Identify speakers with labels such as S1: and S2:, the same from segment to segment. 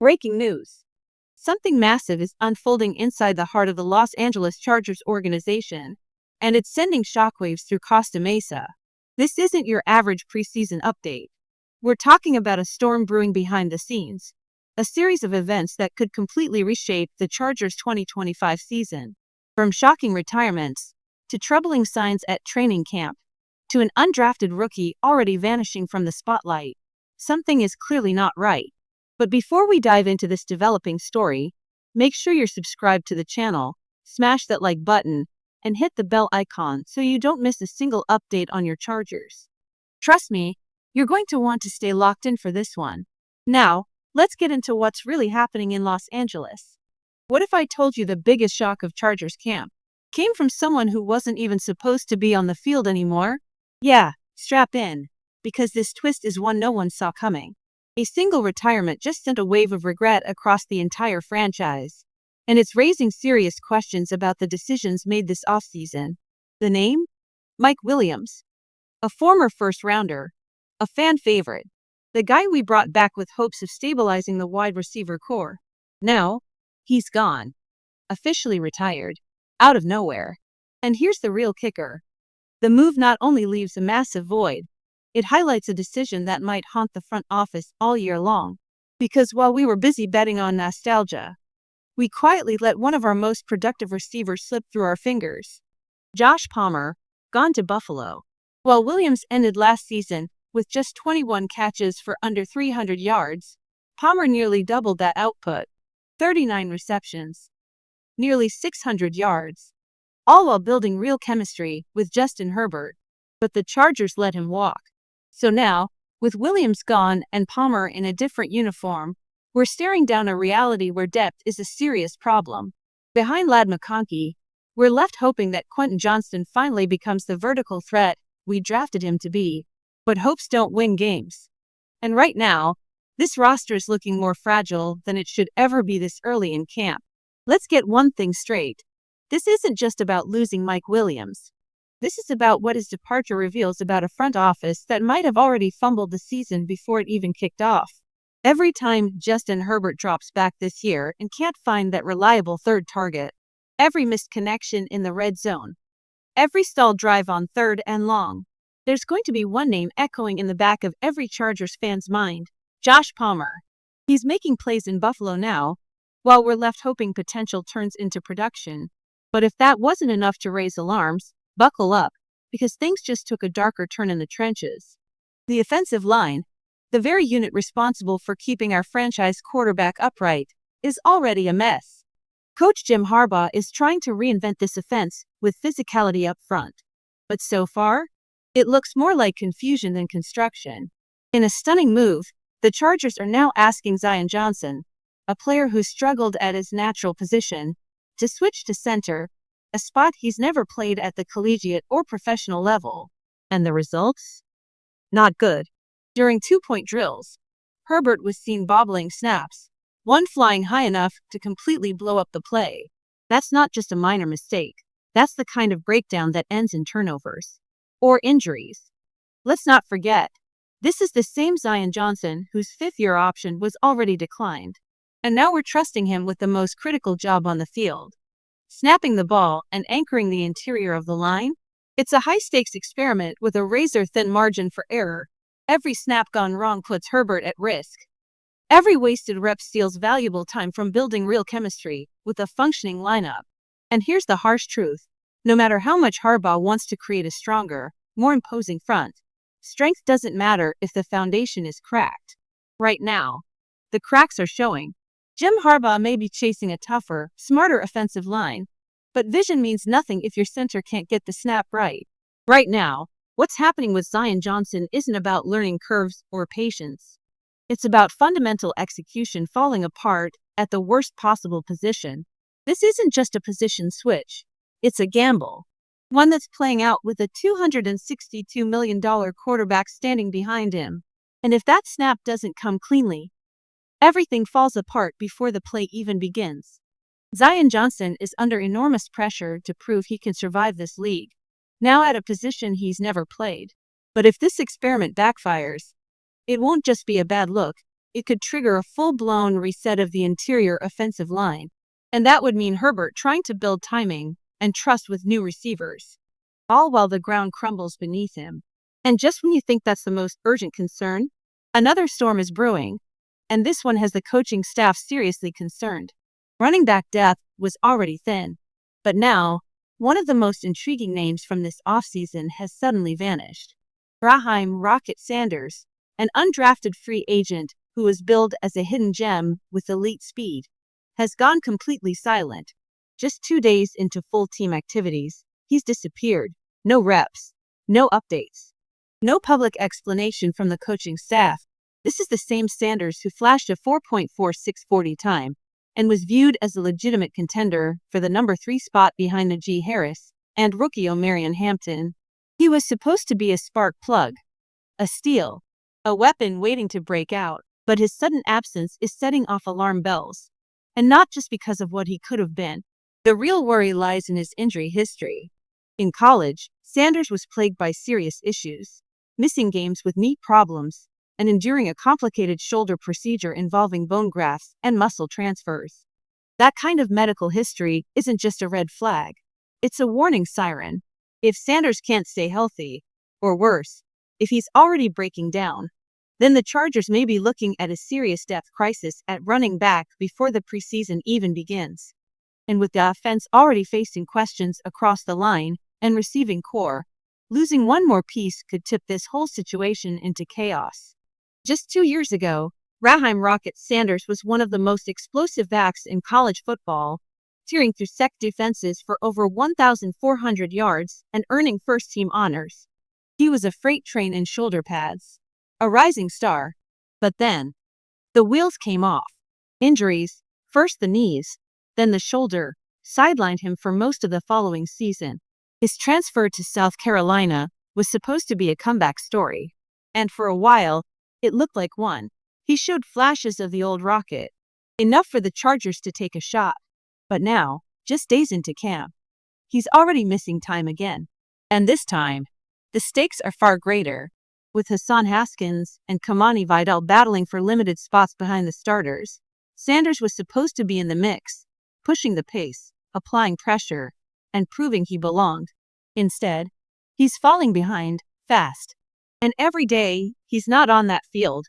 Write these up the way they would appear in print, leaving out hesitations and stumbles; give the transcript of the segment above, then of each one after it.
S1: Breaking news. Something massive is unfolding inside the heart of the Los Angeles Chargers organization, and it's sending shockwaves through Costa Mesa. This isn't your average preseason update. We're talking about a storm brewing behind the scenes, a series of events that could completely reshape the Chargers' 2025 season. From shocking retirements, to troubling signs at training camp, to an undrafted rookie already vanishing from the spotlight, something is clearly not right. But before we dive into this developing story, make sure you're subscribed to the channel, smash that like button, and hit the bell icon so you don't miss a single update on your Chargers. Trust me, you're going to want to stay locked in for this one. Now, let's get into what's really happening in Los Angeles. What if I told you the biggest shock of Chargers camp came from someone who wasn't even supposed to be on the field anymore? Yeah, strap in, because this twist is one no one saw coming. A single retirement just sent a wave of regret across the entire franchise, and it's raising serious questions about the decisions made this offseason. The name? Mike Williams. A former first-rounder, a fan favorite, the guy we brought back with hopes of stabilizing the wide receiver core. Now, he's gone. Officially retired. Out of nowhere. And here's the real kicker. The move not only leaves a massive void, it highlights a decision that might haunt the front office all year long. Because while we were busy betting on nostalgia, we quietly let one of our most productive receivers slip through our fingers. Josh Palmer, gone to Buffalo. While Williams ended last season with just 21 catches for under 300 yards, Palmer nearly doubled that output. 39 receptions. Nearly 600 yards. All while building real chemistry with Justin Herbert. But the Chargers let him walk. So now, with Williams gone and Palmer in a different uniform, we're staring down a reality where depth is a serious problem. Behind Ladd McConkey, we're left hoping that Quentin Johnston finally becomes the vertical threat we drafted him to be. But hopes don't win games. And right now, this roster is looking more fragile than it should ever be this early in camp. Let's get one thing straight. This isn't just about losing Mike Williams. This is about what his departure reveals about a front office that might have already fumbled the season before it even kicked off. Every time Justin Herbert drops back this year and can't find that reliable third target, every missed connection in the red zone, every stalled drive on third and long, there's going to be one name echoing in the back of every Chargers fan's mind: Josh Palmer. He's making plays in Buffalo now, while we're left hoping potential turns into production. But if that wasn't enough to raise alarms, buckle up, because things just took a darker turn in the trenches. The offensive line, the very unit responsible for keeping our franchise quarterback upright, is already a mess. Coach Jim Harbaugh is trying to reinvent this offense with physicality up front. But so far, it looks more like confusion than construction. In a stunning move, the Chargers are now asking Zion Johnson, a player who struggled at his natural position, to switch to center, a spot he's never played at the collegiate or professional level. And the results? Not good. During two-point drills, Herbert was seen bobbling snaps, one flying high enough to completely blow up the play. That's not just a minor mistake. That's the kind of breakdown that ends in turnovers. Or injuries. Let's not forget, this is the same Zion Johnson whose fifth-year option was already declined. And now we're trusting him with the most critical job on the field. Snapping the ball and anchoring the interior of the line? It's a high-stakes experiment with a razor-thin margin for error. Every snap gone wrong puts Herbert at risk. Every wasted rep steals valuable time from building real chemistry with a functioning lineup. And here's the harsh truth. No matter how much Harbaugh wants to create a stronger, more imposing front, strength doesn't matter if the foundation is cracked. Right now, the cracks are showing. Jim Harbaugh may be chasing a tougher, smarter offensive line, but vision means nothing if your center can't get the snap right. Right now, what's happening with Zion Johnson isn't about learning curves or patience. It's about fundamental execution falling apart at the worst possible position. This isn't just a position switch. It's a gamble. One that's playing out with a $262 million quarterback standing behind him. And if that snap doesn't come cleanly, everything falls apart before the play even begins. Zion Johnson is under enormous pressure to prove he can survive this league, now at a position he's never played. But if this experiment backfires, it won't just be a bad look, it could trigger a full-blown reset of the interior offensive line. And that would mean Herbert trying to build timing and trust with new receivers, all while the ground crumbles beneath him. And just when you think that's the most urgent concern, another storm is brewing, and this one has the coaching staff seriously concerned. Running back depth was already thin, but now, one of the most intriguing names from this offseason has suddenly vanished. Rahheim "Rocket" Sanders, an undrafted free agent who was billed as a hidden gem with elite speed, has gone completely silent. Just 2 days into full team activities, he's disappeared. No reps, no updates, no public explanation from the coaching staff. This is the same Sanders who flashed a 4.4640 time and was viewed as a legitimate contender for the number 3 spot behind Najee Harris and rookie Omarion Hampton. He was supposed to be a spark plug, a steal, a weapon waiting to break out, but his sudden absence is setting off alarm bells. And not just because of what he could have been. The real worry lies in his injury history. In college, Sanders was plagued by serious issues, missing games with knee problems, and enduring a complicated shoulder procedure involving bone grafts and muscle transfers. That kind of medical history isn't just a red flag. It's a warning siren. If Sanders can't stay healthy, or worse, if he's already breaking down, then the Chargers may be looking at a serious depth crisis at running back before the preseason even begins. And with the offense already facing questions across the line and receiving core, losing one more piece could tip this whole situation into chaos. Just 2 years ago, Rahheim "Rocket" Sanders was one of the most explosive backs in college football, tearing through SEC defenses for over 1,400 yards and earning first-team honors. He was a freight train in shoulder pads, a rising star. But then, the wheels came off. Injuries, first the knees, then the shoulder, sidelined him for most of the following season. His transfer to South Carolina was supposed to be a comeback story, and for a while, it looked like one. He showed flashes of the old Rocket, enough for the Chargers to take a shot. But now, just days into camp, he's already missing time again. And this time, the stakes are far greater, with Hassan Haskins and Kamani Vidal battling for limited spots behind the starters. Sanders was supposed to be in the mix, pushing the pace, applying pressure, and proving he belonged. Instead, he's falling behind, fast. And every day, he's not on that field.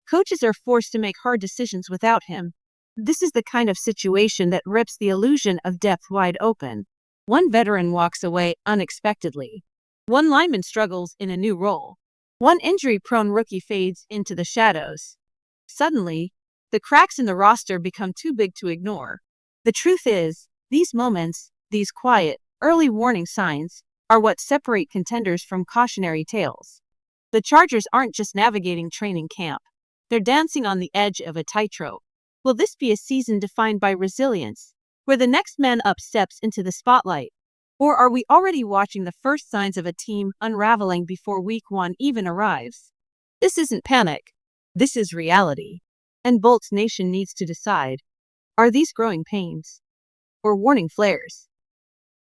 S1: Coaches are forced to make hard decisions without him. This is the kind of situation that rips the illusion of depth wide open. One veteran walks away unexpectedly. One lineman struggles in a new role. One injury-prone rookie fades into the shadows. Suddenly, the cracks in the roster become too big to ignore. The truth is, these moments, these quiet, early warning signs, are what separate contenders from cautionary tales. The Chargers aren't just navigating training camp. They're dancing on the edge of a tightrope. Will this be a season defined by resilience, where the next man up steps into the spotlight? Or are we already watching the first signs of a team unraveling before week 1 even arrives? This isn't panic. This is reality. And Bolts Nation needs to decide, are these growing pains or warning flares?